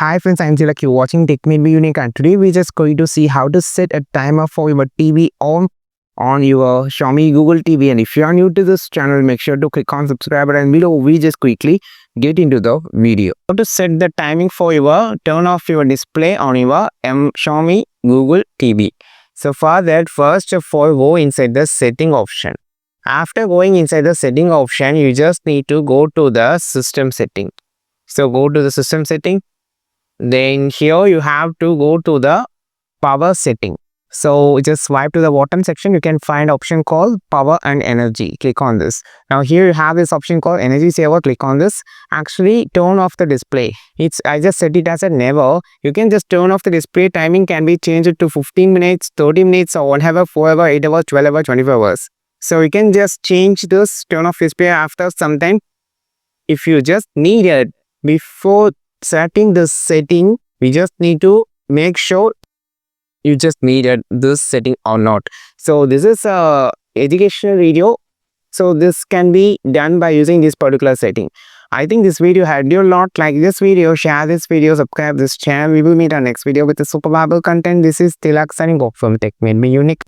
Hi friends, I'm Tilak. You're watching Tech Made Me Unique, and today we're just going to see how to set a timer for your TV on your Xiaomi Google TV. And if you are new to this channel, make sure to click on subscribe and below we just quickly get into the video. How to set the timing for your turn off your display on your Xiaomi Google TV. So for that, first of all, go inside the setting option. After going inside the setting option, you just need to go to the system setting. So go to the system setting. Then here you have to go to the power setting. So just swipe to the bottom section. You can find option called power and energy. Click on this. Now here you have this option called energy saver. Click on this. Actually turn off the display. I just set it as a never. You can just turn off the display. Timing can be changed to 15 minutes, 30 minutes or 1 hour, 4 hour, 8 hours, 12 hours, 24 hours. So you can just change this turn off display after some time if you just need it. Before setting this setting, we just need to make sure you just needed this setting or not. So this is a educational video, so this can be done by using this particular setting. I think this video helped you a lot. Like this video, share this video, subscribe this channel. We will meet our next video with the super valuable content. This is Tilak signing off from Tech Made Me Unique.